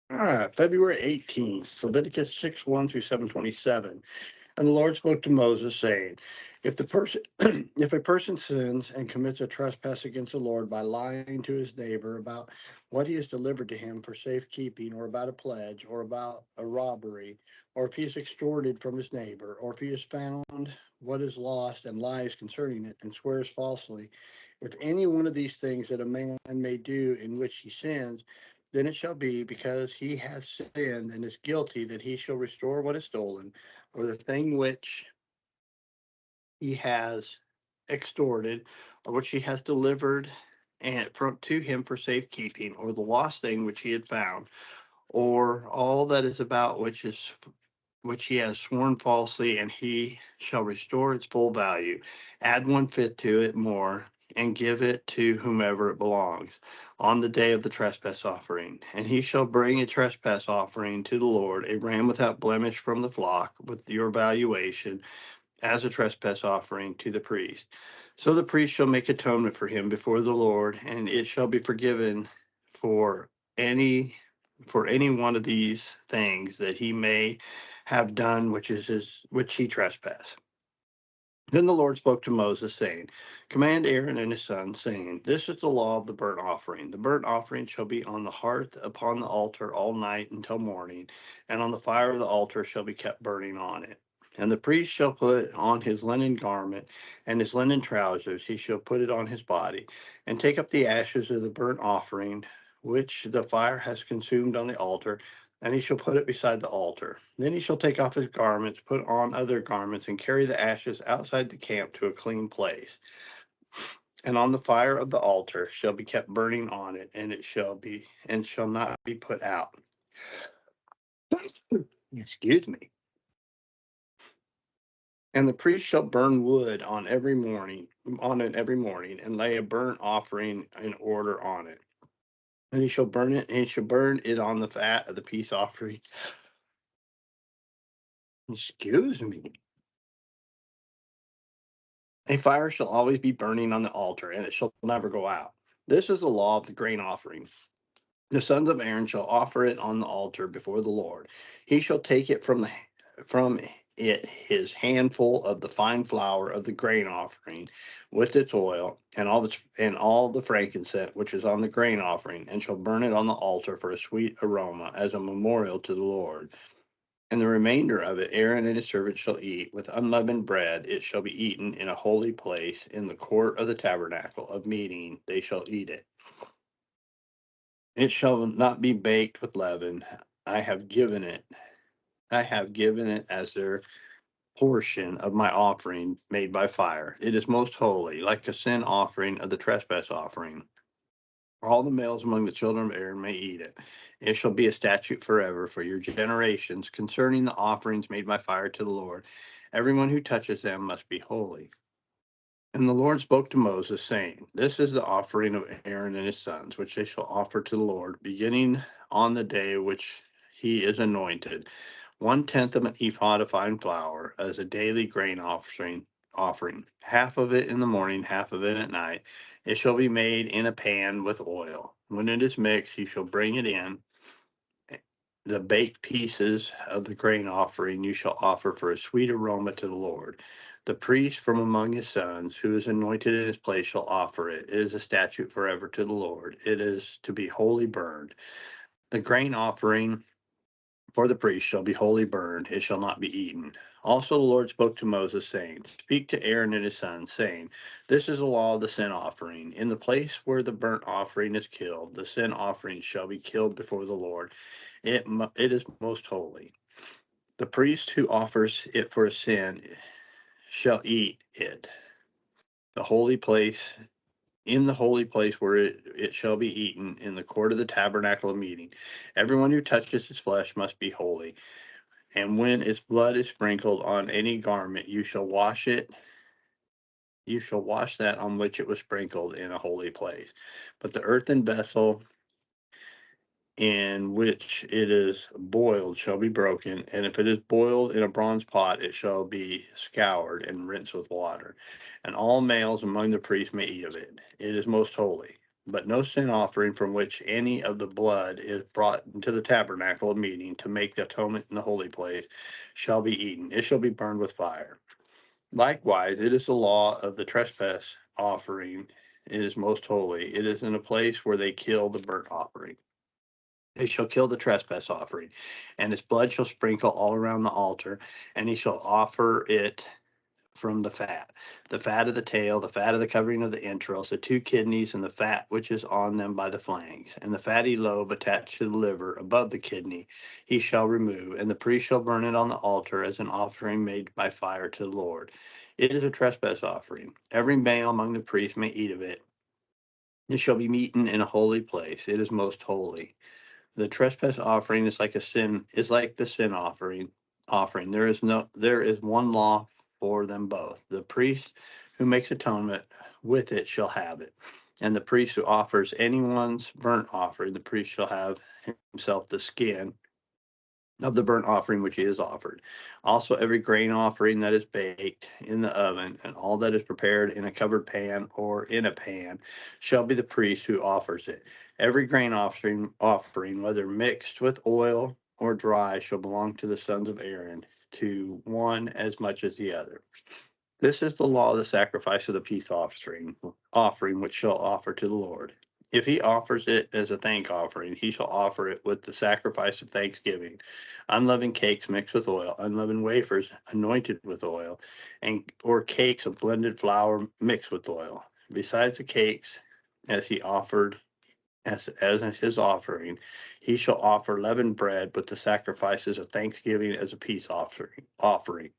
All right, February 18th, Leviticus 6 1 through 7:27. And the Lord spoke to Moses, saying, if the person if a person sins and commits a trespass against the Lord by lying to his neighbor about what he has delivered to him for safekeeping, or about a pledge, or about a robbery, or if he is extorted from his neighbor, or if he has found what is lost and lies concerning it and swears falsely, if any one of these things that a man may do in which he sins, then it shall be, because he has sinned and is guilty, that he shall restore what is stolen, or the thing which he has extorted, or which he has delivered and from to him for safekeeping, or the lost thing which he had found, or all that is about which he has sworn falsely, and he shall restore its full value, add one fifth to it more, and give it to whomever it belongs on the day of the trespass offering. And he shall bring a trespass offering to the Lord, a ram without blemish from the flock, with your valuation, as a trespass offering to the priest. So the priest shall make atonement for him before the Lord, and it shall be forgiven for any any one of these things that he may have done, which he trespassed. Then the Lord spoke to Moses, saying, command Aaron and his sons, saying, this is the law of the burnt offering. The burnt offering shall be on the hearth upon the altar all night until morning, and on the fire of the altar shall be kept burning on it. And the priest shall put on his linen garment and his linen trousers, he shall put it on his body, and take up the ashes of the burnt offering, which the fire has consumed on the altar, and he shall put it beside the altar. Then he shall take off his garments, put on other garments, and carry the ashes outside the camp to a clean place. And on the fire of the altar shall be kept burning on it, and it shall not be put out. Excuse me. And the priest shall burn wood on it every morning, and lay a burnt offering in order on it. And he shall burn it, and he shall burn it on the fat of the peace offering. Excuse me. A fire shall always be burning on the altar, and it shall never go out. This is the law of the grain offering. The sons of Aaron shall offer it on the altar before the Lord. He shall take it from it his handful of the fine flour of the grain offering with its oil, and all the frankincense which is on the grain offering, and shall burn it on the altar for a sweet aroma, as a memorial to the Lord. And the remainder of it Aaron and his servants shall eat with unleavened bread. It shall be eaten in a holy place in the court of the tabernacle of meeting. They shall eat it. It shall not be baked with leaven. I have given it. I have given it as their portion of my offering made by fire. It is most holy, like a sin offering of the trespass offering. All the males among the children of Aaron may eat it. It shall be a statute forever for your generations concerning the offerings made by fire to the Lord. Everyone who touches them must be holy. And the Lord spoke to Moses, saying, this is the offering of Aaron and his sons, which they shall offer to the Lord, beginning on the day which he is anointed. One tenth of an ephah of fine flour as a daily grain offering, half of it in the morning, half of it at night. It shall be made in a pan with oil. When it is mixed, you shall bring it in. The baked pieces of the grain offering you shall offer for a sweet aroma to the Lord. The priest from among his sons, who is anointed in his place, shall offer it. It is a statute forever to the Lord. It is to be wholly burned. The grain offering for the priest shall be wholly burned, it shall not be eaten. Also the Lord spoke to Moses, saying, speak to Aaron and his sons, saying, this is the law of the sin offering. In the place where the burnt offering is killed, the sin offering shall be killed before the Lord. It is most holy. The priest who offers it for a sin shall eat it. The holy place In the holy place where it shall be eaten, in the court of the tabernacle of meeting. Everyone who touches its flesh must be holy. And when its blood is sprinkled on any garment, you shall wash that on which it was sprinkled in a holy place. But the earthen vessel in which it is boiled shall be broken, and if it is boiled in a bronze pot, it shall be scoured and rinsed with water. And all males among the priests may eat of it. It is most holy. But no sin offering from which any of the blood is brought into the tabernacle of meeting to make the atonement in the holy place shall be eaten. It shall be burned with fire. Likewise, it is the law of the trespass offering. It is most holy. It is in a place where they kill the burnt offering. They shall kill the trespass offering, and its blood shall sprinkle all around the altar, and he shall offer it from the fat of the tail, the fat of the covering of the entrails, the two kidneys, and the fat which is on them by the flanks, and the fatty lobe attached to the liver above the kidney, he shall remove, and the priest shall burn it on the altar as an offering made by fire to the Lord. It is a trespass offering. Every male among the priests may eat of it. It shall be eaten in a holy place. It is most holy. The trespass offering is like the sin offering. There is one law for them both. The priest who makes atonement with it shall have it. And the priest who offers anyone's burnt offering, the priest shall have himself the skin of the burnt offering which is offered. Also, every grain offering that is baked in the oven, and all that is prepared in a covered pan or in a pan, shall be the priest who offers it. Every grain offering, whether mixed with oil or dry, shall belong to the sons of Aaron, to one as much as the other. This is the law of the sacrifice of the peace offering which shall offer to the Lord. If he offers it as a thank offering, he shall offer it with the sacrifice of thanksgiving, unleavened cakes mixed with oil, unleavened wafers anointed with oil, and or cakes of blended flour mixed with oil. Besides the cakes, as he offered as his offering, he shall offer leavened bread with the sacrifices of thanksgiving as a peace offering.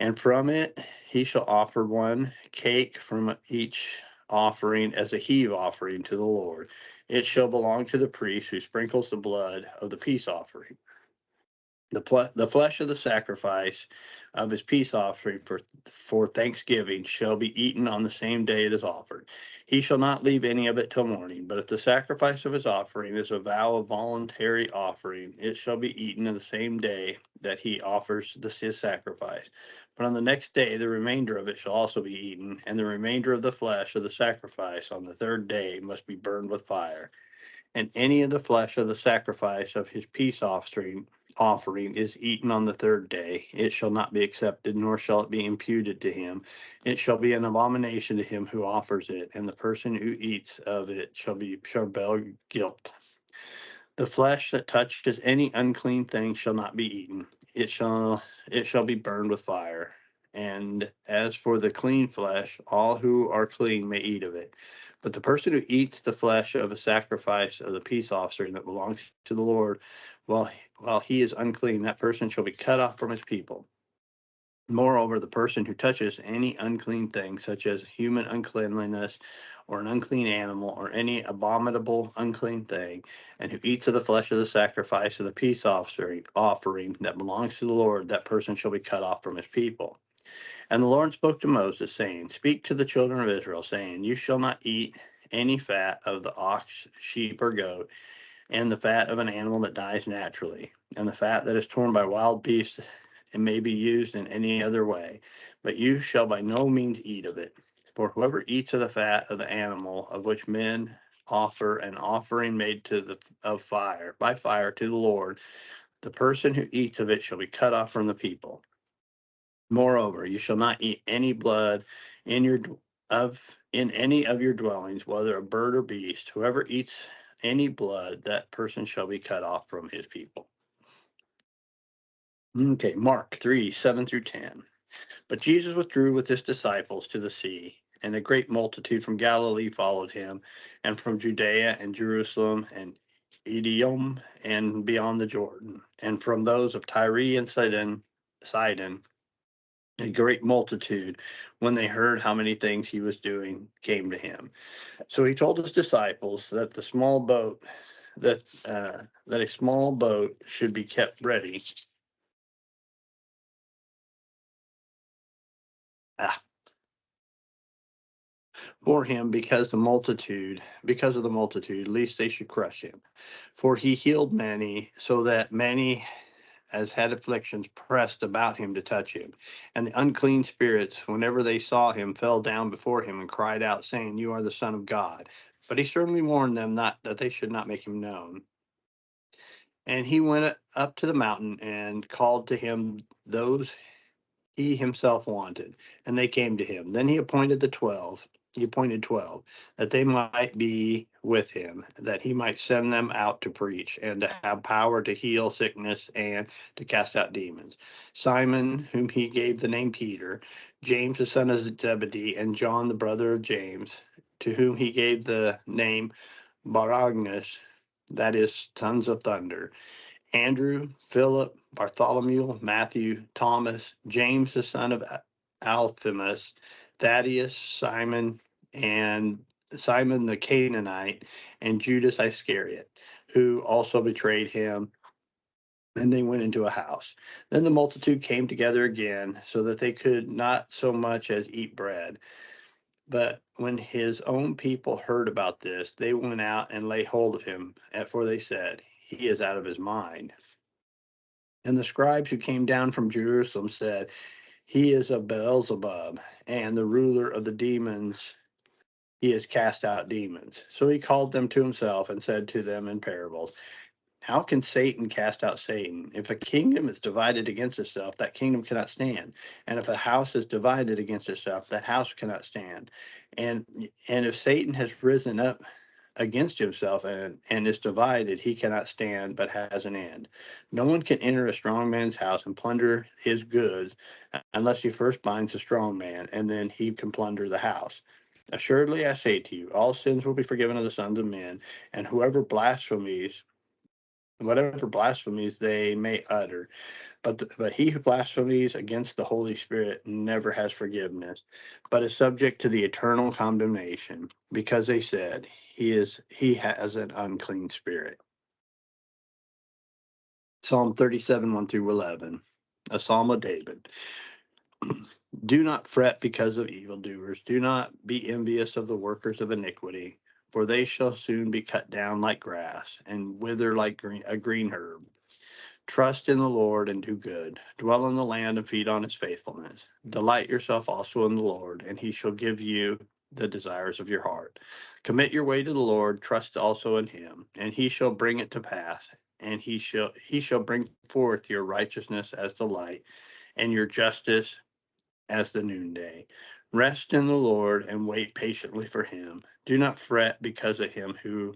And from it he shall offer one cake from each offering as a heave offering to the Lord. It shall belong to the priest who sprinkles the blood of the peace offering. The flesh of the sacrifice of his peace offering for thanksgiving shall be eaten on the same day it is offered. He shall not leave any of it till morning. But if the sacrifice of his offering is a vow of voluntary offering, it shall be eaten in the same day that he offers his sacrifice. But on the next day the remainder of it shall also be eaten, and the remainder of the flesh of the sacrifice on the third day must be burned with fire. And any of the flesh of the sacrifice of his peace offering is eaten on the third day. It shall not be accepted, nor shall it be imputed to him. It shall be an abomination to him who offers it, and the person who eats of it shall bear guilt. The flesh that touches any unclean thing shall not be eaten. It shall be burned with fire. And as for the clean flesh, all who are clean may eat of it. But the person who eats the flesh of a sacrifice of the peace offering that belongs to the Lord, while he is unclean, that person shall be cut off from his people. Moreover, the person who touches any unclean thing, such as human uncleanliness, or an unclean animal, or any abominable unclean thing, and who eats of the flesh of the sacrifice of the peace offering that belongs to the Lord, that person shall be cut off from his people. And the Lord spoke to Moses, saying, Speak to the children of Israel, saying, You shall not eat any fat of the ox, sheep, or goat, and the fat of an animal that dies naturally, and the fat that is torn by wild beasts, and may be used in any other way. But you shall by no means eat of it. For whoever eats of the fat of the animal of which men offer an offering made by fire to the Lord, the person who eats of it shall be cut off from the people. Moreover, you shall not eat any blood in in any of your dwellings, whether a bird or beast. Whoever eats any blood, that person shall be cut off from his people. Okay, Mark 3:7-10. But Jesus withdrew with his disciples to the sea, and a great multitude from Galilee followed him, and from Judea and Jerusalem and Idumea and beyond the Jordan, and from those of Tyre and Sidon, a great multitude, when they heard how many things he was doing, came to him. So he told his disciples that a small boat should be kept ready. Ah, for him because of the multitude, lest they should crush him. For he healed many, so that many as had afflictions pressed about him to touch him. And the unclean spirits, whenever they saw him, fell down before him and cried out, saying, You are the Son of God. but he sternly warned them not that they should not make him known. And he went up to the mountain and called to him those he himself wanted, and they came to him. Then he appointed 12, that they might be with him, that he might send them out to preach, and to have power to heal sickness and to cast out demons. Simon, whom he gave the name Peter, James the son of Zebedee, and John the brother of James, to whom he gave the name Boanerges, that is, sons of thunder. Andrew, Philip, Bartholomew, Matthew, Thomas, James the son of Alphaeus, Thaddeus, and Simon the Canaanite, and Judas Iscariot, who also betrayed him. And they went into a house. Then the multitude came together again, so that they could not so much as eat bread. But when his own people heard about this, they went out and laid hold of him, for they said, "He is out of his mind." And the scribes who came down from Jerusalem said, "He is of Beelzebub, and the ruler of the demons. He has cast out demons." So he called them to himself and said to them in parables, "How can Satan cast out Satan? If a kingdom is divided against itself, that kingdom cannot stand. And if a house is divided against itself, that house cannot stand. And if Satan has risen up against himself and is divided, he cannot stand, but has an end. No one can enter a strong man's house and plunder his goods unless he first binds the strong man, and then he can plunder the house. Assuredly, I say to you, all sins will be forgiven of the sons of men, and whatever blasphemies they may utter. But he who blasphemies against the Holy Spirit never has forgiveness, but is subject to the eternal condemnation, because they said he has an unclean spirit. Psalm 37, 1 through 11, a psalm of David. Do not fret because of evildoers. Do not be envious of the workers of iniquity, for they shall soon be cut down like grass and wither like a green herb. Trust in the Lord and do good. Dwell in the land and feed on its faithfulness. Delight yourself also in the Lord, and he shall give you the desires of your heart. Commit your way to the Lord, trust also in him, and he shall bring it to pass. And he shall bring forth your righteousness as the light, and your justice as the noonday. Rest in the Lord and wait patiently for him. Do not fret because of him who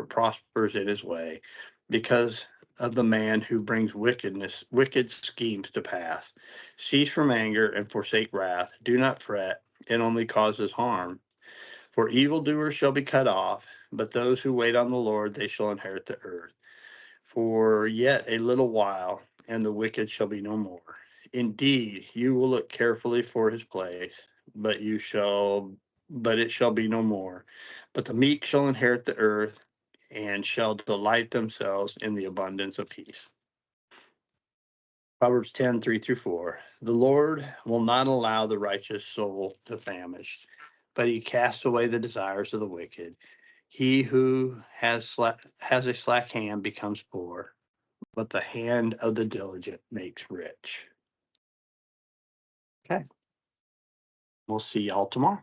prospers in his way, because of the man who brings wicked schemes to pass. Cease from anger and forsake wrath. Do not fret, it only causes harm. For evildoers shall be cut off, but those who wait on the Lord, they shall inherit the earth. For yet a little while, and the wicked shall be no more. Indeed, you will look carefully for his place, but it shall be no more. But the meek shall inherit the earth, and shall delight themselves in the abundance of peace. Proverbs 10, 3 through 4. The Lord will not allow the righteous soul to famish, but he casts away the desires of the wicked. He who has a slack hand becomes poor, but the hand of the diligent makes rich. Okay. We'll see y'all tomorrow.